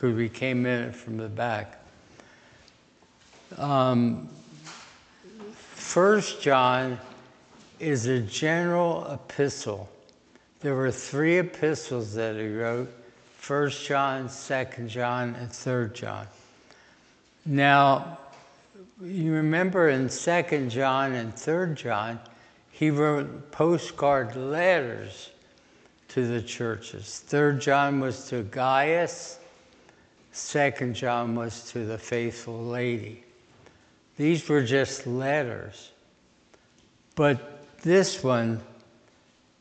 because we came in from the back. 1 John is a general epistle. There were 3 epistles that he wrote: 1 John, 2 John, and 3 John. Now, you remember in 2 John and 3 John, he wrote postcard letters to the churches. 3 John was to Gaius, 2 John was to the faithful lady. These were just letters. But this one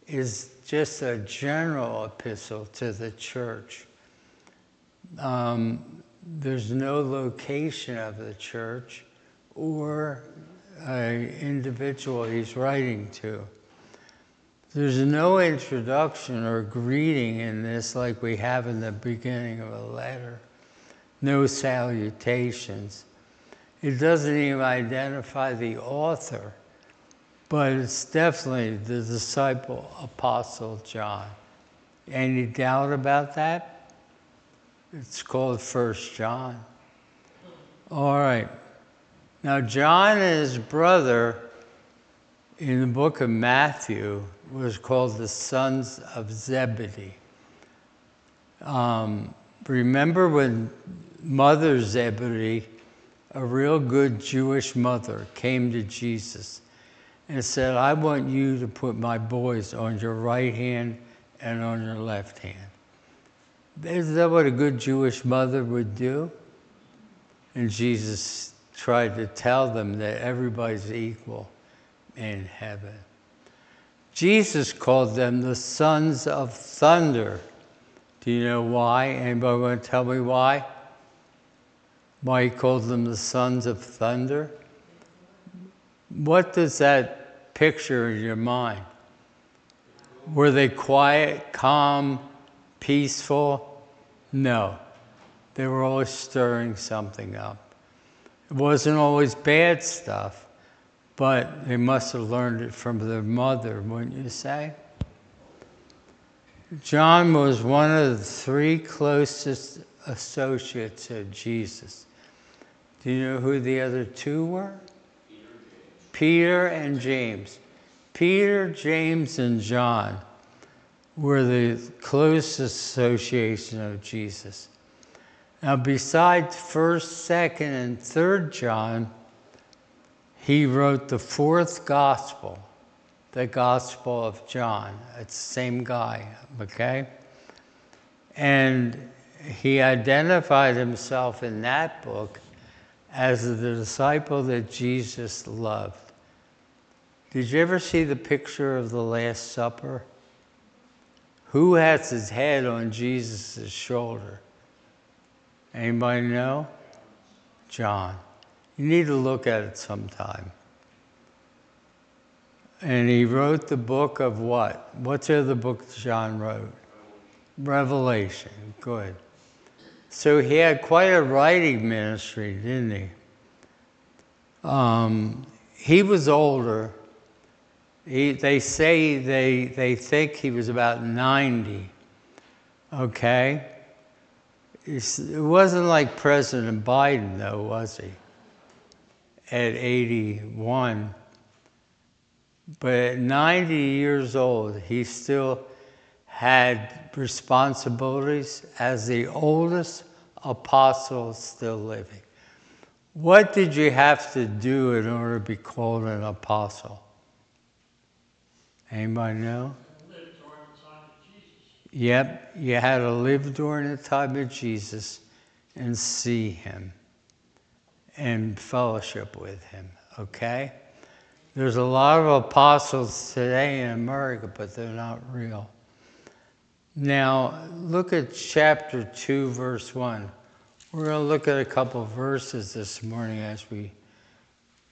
is just a general epistle to the church. There's no location of the church or an individual he's writing to. There's no introduction or greeting in this like we have in the beginning of a letter. No salutations. It doesn't even identify the author, but it's definitely the disciple apostle John. Any doubt about that? It's called 1 John. All right. Now, John and his brother in the book of Matthew was called the sons of Zebedee. Remember when Mother Zebedee, a real good Jewish mother, came to Jesus and said, I want you to put my boys on your right hand and on your left hand. Is that what a good Jewish mother would do? And Jesus tried to tell them that everybody's equal in heaven. Jesus called them the sons of thunder. Do you know why? Anybody want to tell me why? Why he called them the sons of thunder? What does that picture in your mind? Were they quiet, calm, peaceful? No. They were always stirring something up. It wasn't always bad stuff, but they must have learned it from their mother, wouldn't you say? John was one of the 3 closest associates of Jesus. Do you know who the other 2 were? Peter and James. Peter, James, and John were the closest association of Jesus. Now, besides 1st, 2nd, and 3rd John, he wrote the 4th gospel, the Gospel of John. It's the same guy, okay? And he identified himself in that book as the disciple that Jesus loved. Did you ever see the picture of the Last Supper? Who has his head on Jesus' shoulder? Anybody know? John. You need to look at it sometime. And he wrote the book of what? What's the other book John wrote? Revelation. Good. So he had quite a writing ministry, didn't he? He was older. They say they think he was about 90. Okay? It wasn't like President Biden, though, was he? At 81. But at 90 years old, he still had responsibilities as the oldest apostle still living. What did you have to do in order to be called an apostle? Anybody know? Live during the time of Jesus. Yep, you had to live during the time of Jesus and see him and fellowship with him, okay? There's a lot of apostles today in America, but they're not real. Now, look at chapter 2, verse 1. We're going to look at a couple of verses this morning as we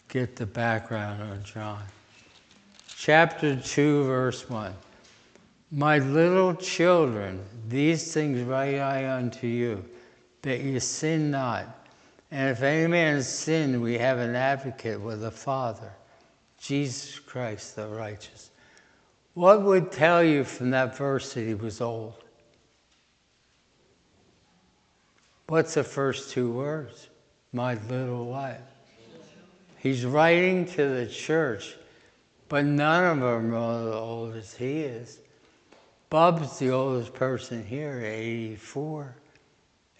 get the background on John. Chapter 2, verse 1. My little children, these things write I unto you, that you sin not. And if any man sin, we have an advocate with the Father, Jesus Christ the righteous. What would tell you from that verse that he was old? What's the first two words? My little what? He's writing to the church, but none of them are as old as he is. Bub's the oldest person here, 84,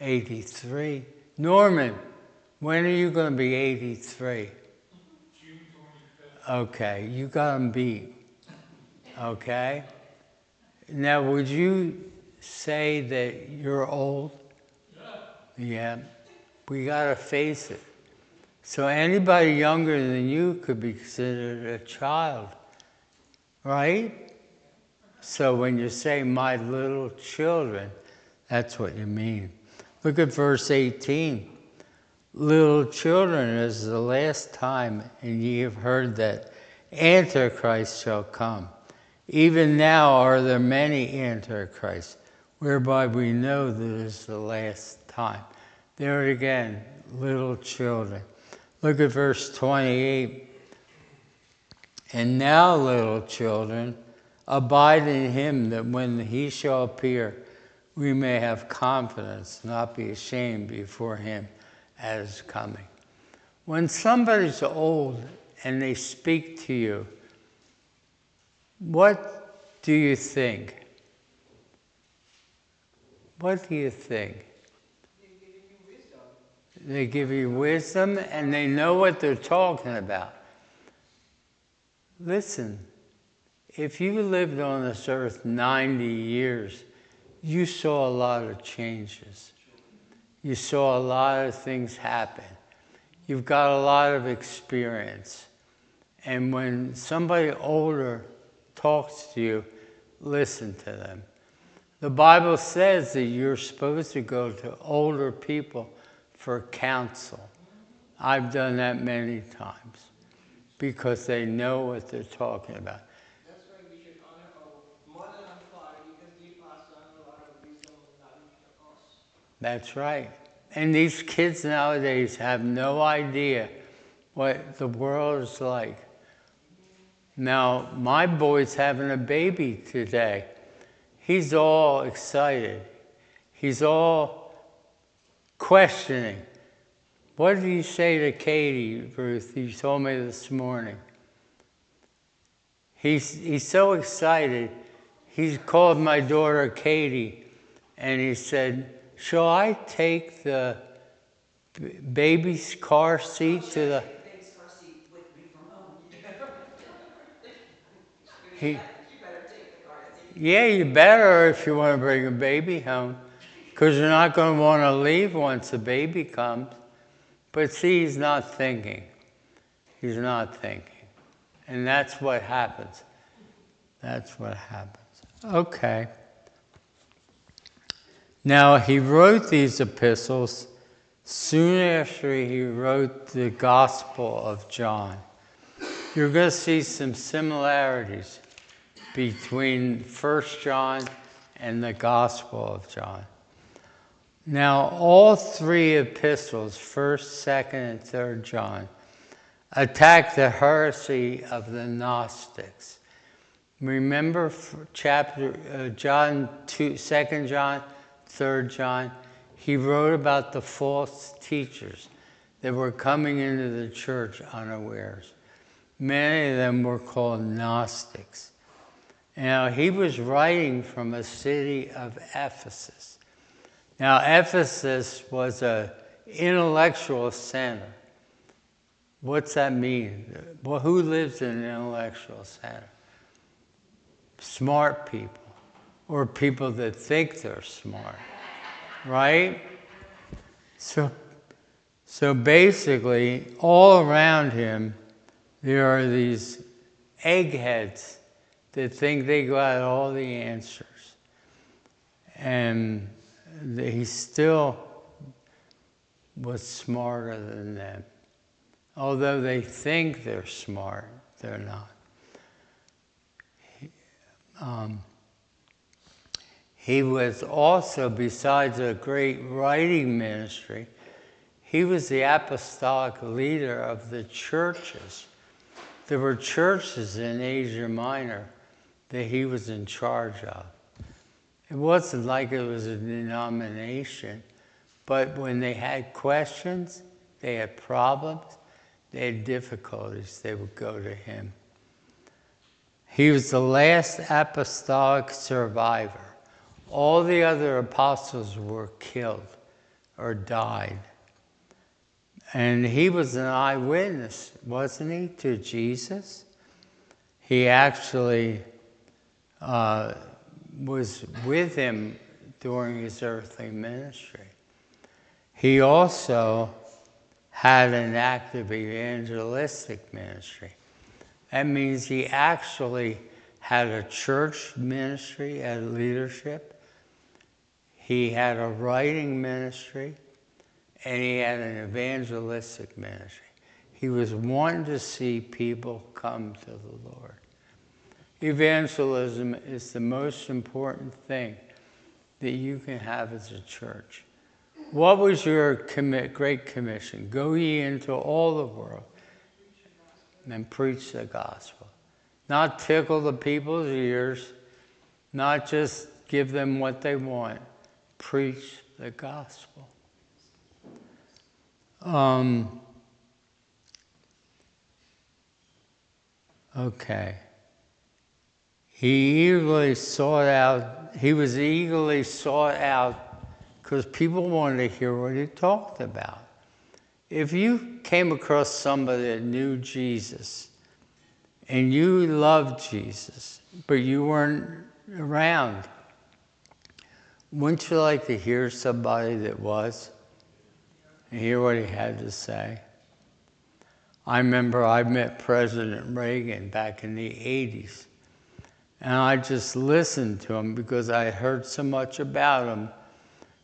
83. Norman, when are you going to be 83? June 25th. Okay, you got him beat. Okay? Now, would you say that you're old? Yeah. We got to face it. So anybody younger than you could be considered a child, right? So when you say my little children, that's what you mean. Look at verse 18. Little children is the last time, and ye have heard that Antichrist shall come. Even now are there many Antichrists, whereby we know that it is the last time. There again, little children. Look at verse 28. And now, little children, abide in him, that when he shall appear, we may have confidence, not be ashamed before him as coming. When somebody's old and they speak to you, what do you think? What do you think? They give you wisdom and they know what they're talking about. Listen, if you lived on this earth 90 years, you saw a lot of changes. You saw a lot of things happen. You've got a lot of experience. And when somebody older talks to you, listen to them. The Bible says that you're supposed to go to older people for counsel. I've done that many times because they know what they're talking about. That's why we should honor our mother and father because they pass on a lot of wisdom and knowledge to us. That's right. And these kids nowadays have no idea what the world is like. Now, my boy's having a baby today. He's all excited. He's all questioning. What did he say to Katie, Ruth? He told me this morning. He's so excited. He called my daughter Katie and he said, shall I take the baby's car seat to the... Baby's car seat with me from home. He, You better take the car seat. yeah, you better if you want to bring a baby home, because you're not going to want to leave once the baby comes. But see, he's not thinking. He's not thinking. And that's what happens. That's what happens. Okay. Now, he wrote these epistles soon after he wrote the Gospel of John. You're going to see some similarities between 1 John and the Gospel of John. Now, all three epistles, 1st, 2nd, and 3rd John, attack the heresy of the Gnostics. Remember John 2, 2nd John, 3rd John? He wrote about the false teachers that were coming into the church unawares. Many of them were called Gnostics. Now, he was writing from a city of Ephesus. Now, Ephesus was an intellectual center. What's that mean? Well, who lives in an intellectual center? Smart people, or people that think they're smart, right? So basically, all around him, there are these eggheads that think they got all the answers. And he still was smarter than them. Although they think they're smart, they're not. He was also, besides a great writing ministry, he was the apostolic leader of the churches. There were churches in Asia Minor that he was in charge of. It wasn't like it was a denomination, But when they had questions, they had problems, they had difficulties, they would go to him. He was the last apostolic survivor. All the other apostles were killed or died. And he was an eyewitness, wasn't he, to Jesus? He actually was with him during his earthly ministry. He also had an active evangelistic ministry. That means he actually had a church ministry, had leadership. He had a writing ministry, and he had an evangelistic ministry. He was wanting to see people come to the Lord. Evangelism is the most important thing that you can have as a church. What was your Great Commission? Go ye into all the world and preach the gospel. Not tickle the people's ears, not just give them what they want. Preach the gospel. Okay. He was eagerly sought out because people wanted to hear what he talked about. If you came across somebody that knew Jesus and you loved Jesus, but you weren't around, wouldn't you like to hear somebody that was and hear what he had to say? I remember I met President Reagan back in the 80s, and I just listened to him because I heard so much about him,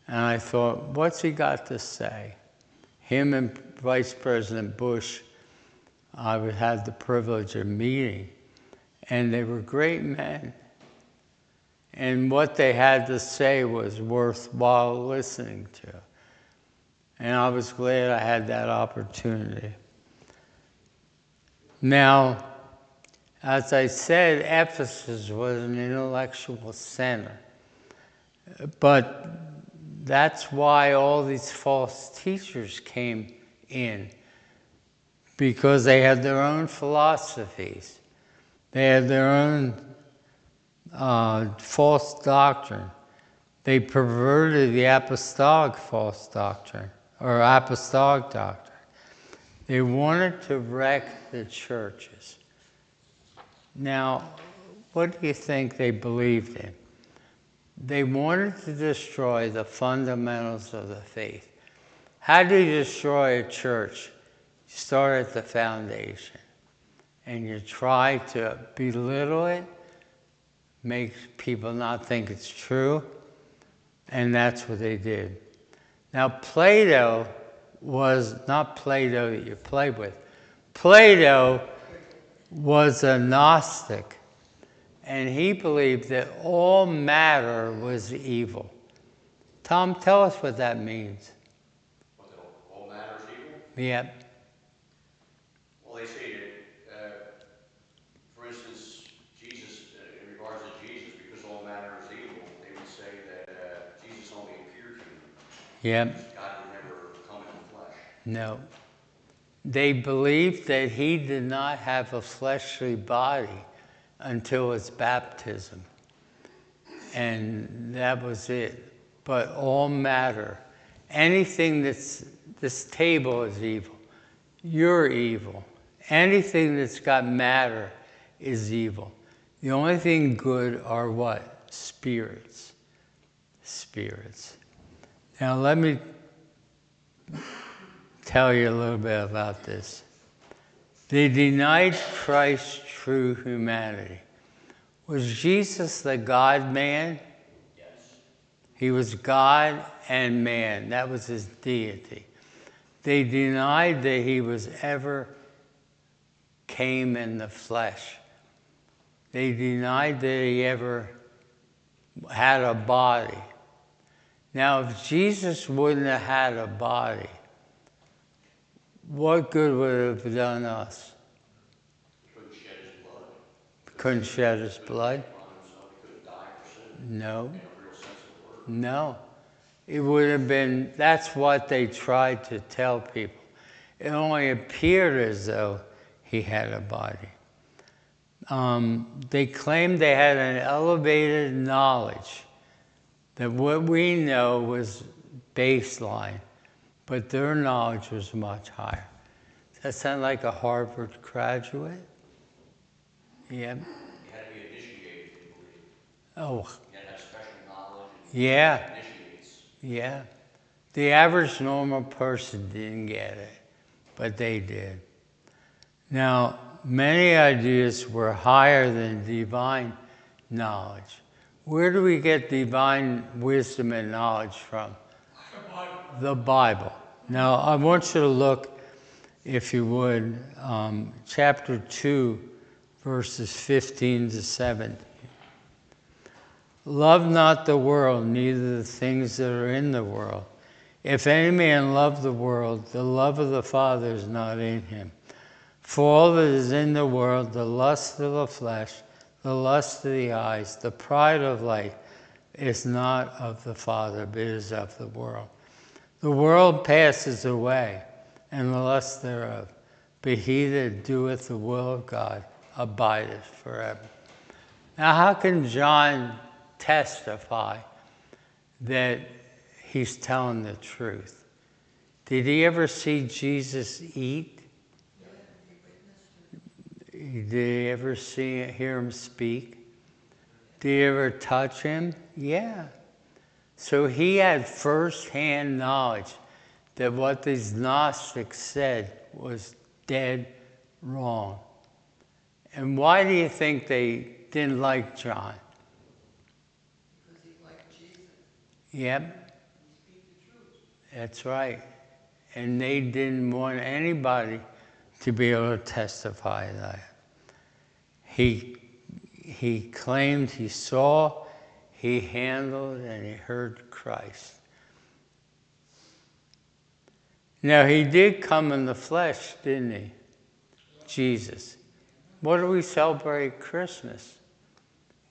and I thought, what's he got to say? Him and Vice President Bush, I had the privilege of meeting, and they were great men. And what they had to say was worthwhile listening to. And I was glad I had that opportunity. Now, as I said, Ephesus was an intellectual center. But that's why all these false teachers came in, because they had their own philosophies. They had their own false doctrine. They perverted the apostolic false doctrine, or apostolic doctrine. They wanted to wreck the churches. Now, what do you think they believed in? They wanted to destroy the fundamentals of the faith. How do you destroy a church? You start at the foundation, and you try to belittle it, make people not think it's true, and that's what they did. Now, Plato was not Plato that you play with. Plato was a Gnostic, and he believed that all matter was evil. Tom, tell us what that means. All matter is evil? Yeah. Well, they say that, for instance, Jesus, in regards to Jesus, because all matter is evil, they would say that Jesus only appeared human. Yeah. God would never come in the flesh. No. They believed that he did not have a fleshly body until his baptism. And that was it. But all matter, anything that's, this table is evil. You're evil. Anything that's got matter is evil. The only thing good are what? Spirits. Spirits. Now let me tell you a little bit about this. They denied Christ's true humanity. Was Jesus the God-man? Yes. He was God and man. That was his deity. They denied that he was ever came in the flesh. They denied that he ever had a body. Now, if Jesus wouldn't have had a body, what good would it have done us? He couldn't shed his blood. Couldn't shed his blood? On himself. He couldn't die for sin. No. In a real sense of the word. No. It would have been, that's what they tried to tell people. It only appeared as though he had a body. They claimed they had an elevated knowledge, that what we know was baseline, but their knowledge was much higher. Does that sound like a Harvard graduate? Yeah. You had to be initiated, they believe. Oh, You had to have special knowledge and yeah, initiates. yeah. The average normal person didn't get it, but they did. Now, many ideas were higher than divine knowledge. Where do we get divine wisdom and knowledge from? The Bible. Now, I want you to look, if you would, chapter 2, verses 15 to 17. Love not the world, neither the things that are in the world. If any man love the world, the love of the Father is not in him. For all that is in the world, the lust of the flesh, the lust of the eyes, the pride of life, is not of the Father, but is of the world. The world passes away, and the lust thereof, but he that doeth the will of God abideth forever. Now, how can John testify that he's telling the truth? Did he ever see Jesus eat? Did he ever hear him speak? Did he ever touch him? Yeah. So he had first-hand knowledge that what these Gnostics said was dead wrong. And why do you think they didn't like John? Because he liked Jesus. Yep, He speak the truth. that's right. And they didn't want anybody to be able to testify that. He claimed he saw, he handled, and he heard Christ. Now, he did come in the flesh, didn't he? Jesus. What do we celebrate Christmas?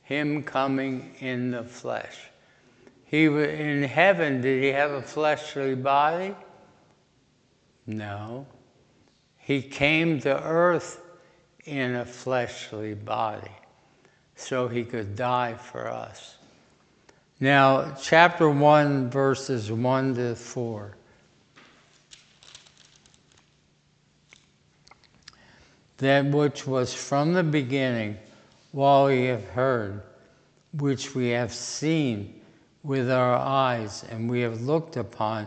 Him coming in the flesh. In heaven, did he have a fleshly body? No. He came to earth in a fleshly body so he could die for us. Now, chapter 1, verses 1 to 4. That which was from the beginning, what we have heard, which we have seen with our eyes, and we have looked upon,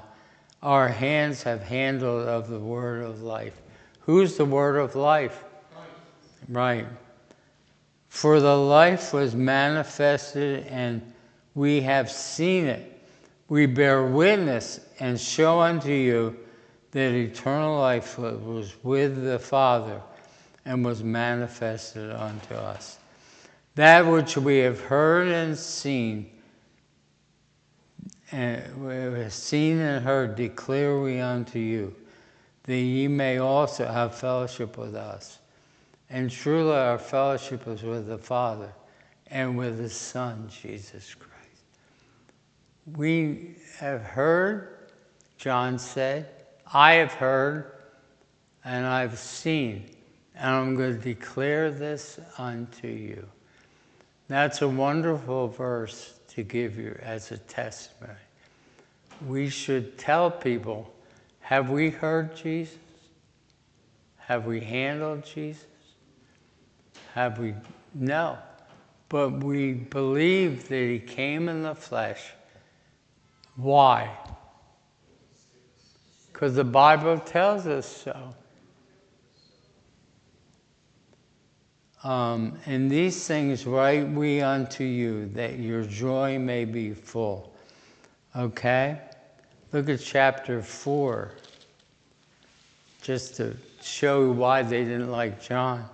our hands have handled of the word of life. Who's the word of life? Right. For the life was manifested, and we have seen it. We bear witness and show unto you that eternal life was with the Father and was manifested unto us. That which we have heard and seen, and heard, declare we unto you, that ye may also have fellowship with us. And truly our fellowship is with the Father and with His Son, Jesus Christ. We have heard, John said, I have heard, and I've seen, and I'm going to declare this unto you. That's a wonderful verse to give you as a testimony. We should tell people, have we heard Jesus? Have we handled Jesus? Have we? No. But we believe that He came in the flesh. Why? Because the Bible tells us so. And these things write we unto you, that your joy may be full. Okay? Look at chapter 4, just to show you why they didn't like John.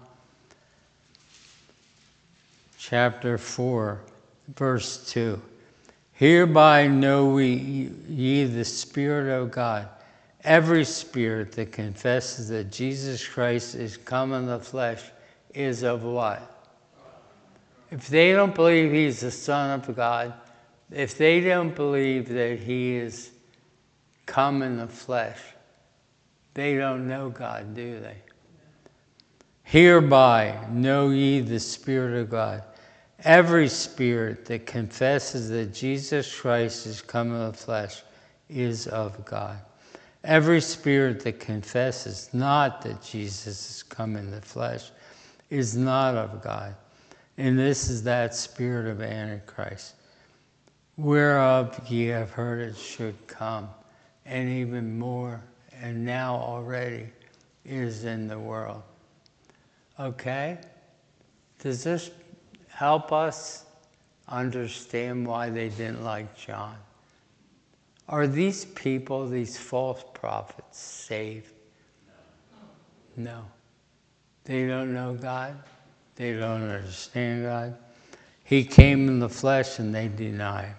Chapter 4, verse 2. Hereby know we ye the Spirit of God. Every spirit that confesses that Jesus Christ is come in the flesh is of what? If they don't believe He's the Son of God, if they don't believe that he is come in the flesh, they don't know God, do they? Hereby know ye the Spirit of God. Every spirit that confesses that Jesus Christ is come in the flesh is of God. Every spirit that confesses not that Jesus is come in the flesh is not of God. And this is that spirit of Antichrist, whereof ye have heard it should come, and even more, and now already is in the world. Okay? Does this help us understand why they didn't like John? Are these people, these false prophets, saved? No. They don't know God. They don't understand God. He came in the flesh and they deny him.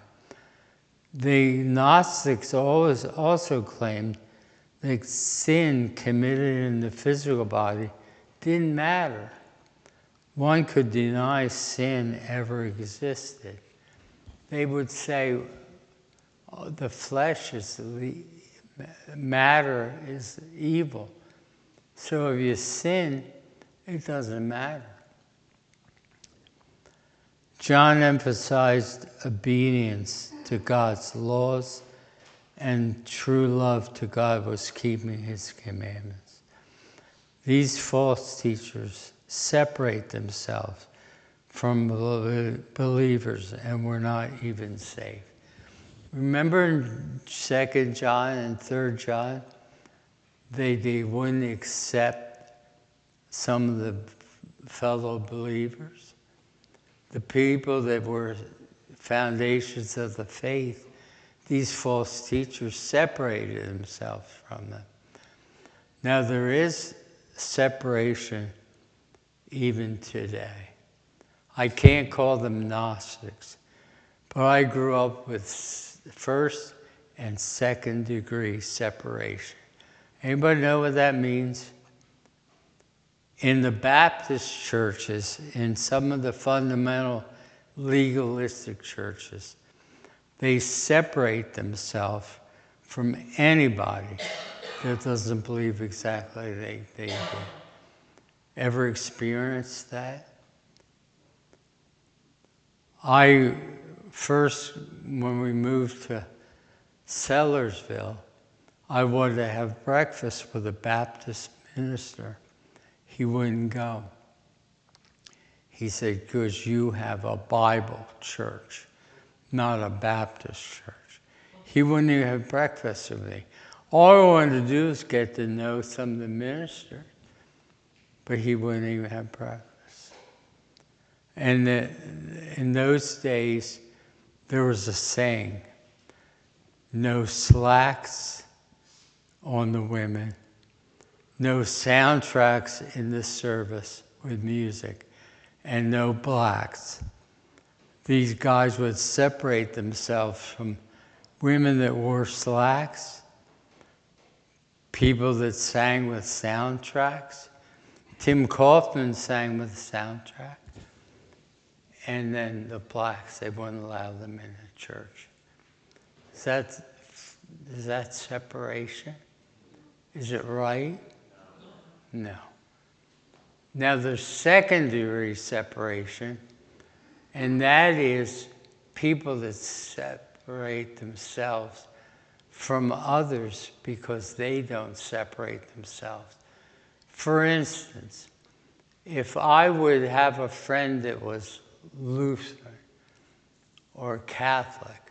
The Gnostics also claimed that sin committed in the physical body didn't matter. One could deny sin ever existed. They would say, oh, the flesh is matter is evil. So if you sin, it doesn't matter. John emphasized obedience to God's laws, and true love to God was keeping his commandments. These false teachers separate themselves from believers and were not even saved. Remember in 2 John and 3 John, they wouldn't accept some of the fellow believers, the people that were foundations of the faith. These false teachers separated themselves from them. Now there is separation even today. I can't call them Gnostics, but I grew up with first and second degree separation. Anybody know what that means? In the Baptist churches, in some of the fundamental legalistic churches, they separate themselves from anybody that doesn't believe exactly they do. Ever experienced that? I first, when we moved to Sellersville, I wanted to have breakfast with a Baptist minister. He wouldn't go. He said, because you have a Bible church, not a Baptist church. He wouldn't even have breakfast with me. All I wanted to do is get to know some of the ministers, but he wouldn't even have breakfast. And in those days, there was a saying, no slacks on the women, no soundtracks in the service with music, and no blacks. These guys would separate themselves from women that wore slacks, people that sang with soundtracks. Tim Kaufman sang with a soundtrack. And then the blacks, they wouldn't allow them in the church. Is that separation? Is it right? No. Now there's secondary separation, and that is people that separate themselves from others because they don't separate themselves. For instance, if I would have a friend that was Lutheran or Catholic,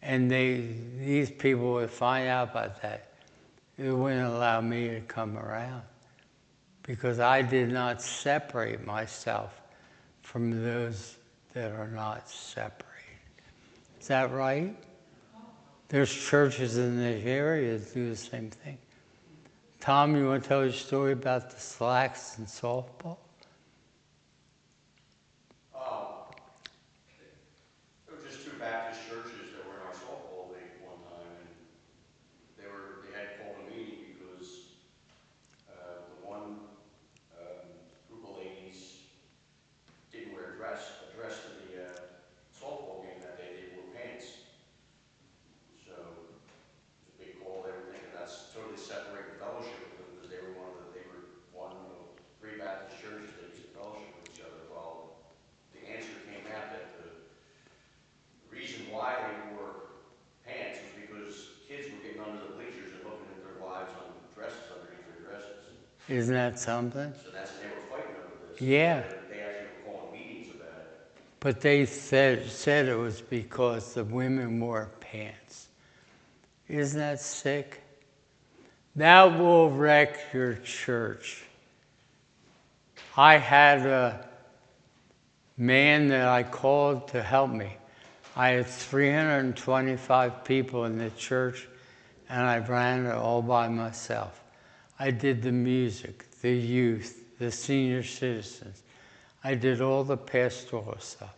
and these people would find out about that, they wouldn't allow me to come around because I did not separate myself from those that are not separated. Is that right? There's churches in this area that do the same thing. Tom, you want to tell your story about the slacks in softball? There were just two Baptist churches that were in our softball league one time, and they had called a meeting because the one group of ladies didn't wear a dress to the softball game that day. They wore Isn't that something? So that's, and they were fighting over this. Yeah. They actually were calling meetings about it. But they said it was because the women wore pants. Isn't that sick? That will wreck your church. I had a man that I called to help me. I had 325 people in the church, and I ran it all by myself. I did the music, the youth, the senior citizens. I did all the pastoral stuff.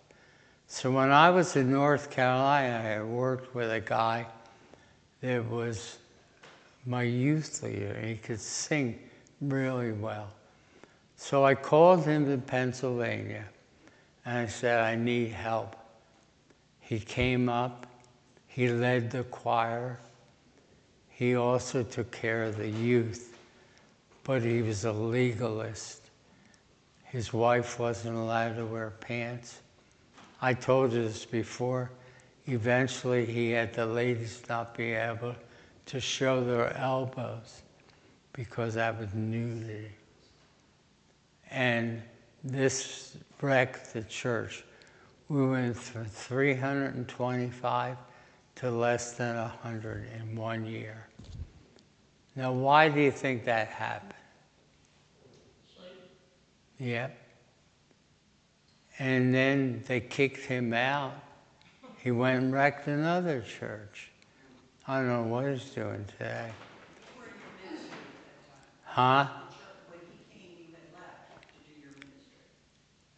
So when I was in North Carolina, I worked with a guy that was my youth leader, and he could sing really well. So I called him to Pennsylvania, and I said, I need help. He came up, he led the choir, he also took care of the youth, but he was a legalist. His wife wasn't allowed to wear pants. I told you this before. Eventually, he had the ladies not be able to show their elbows because that was nudity. And this wrecked the church. We went from 325 to less than 100 in 1 year. Now, why do you think that happened? Yep. And then they kicked him out. He went and wrecked another church. I don't know what he's doing today. You were in your ministry at that time. Huh? The church, when he came, you had left to do your ministry.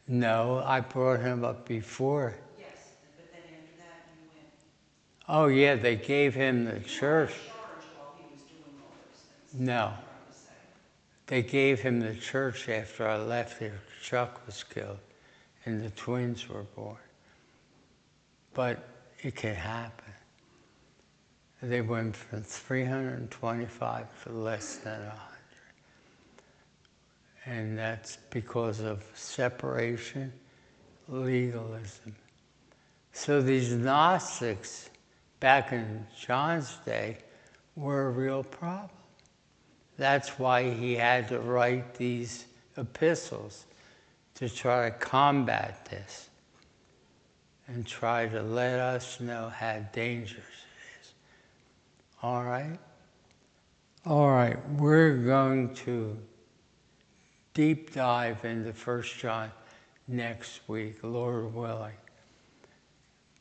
No, I brought him up before. Yes, but then after that, you went. Oh yeah, they gave him the You church. weren't in charge while he was doing all those things. No. I'm trying to say. They gave him the church after I left there. Chuck was killed and the twins were born. But it can happen. They went from 325 to less than 100. And that's because of separation, legalism. So these Gnostics back in John's day were a real problem. That's why he had to write these epistles to try to combat this and try to let us know how dangerous it is. All right? All right, we're going to deep dive into 1 John next week, Lord willing.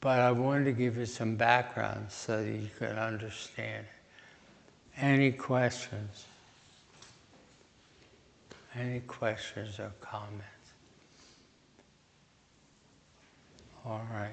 But I wanted to give you some background so that you could understand it. Any questions? Any questions or comments? All right.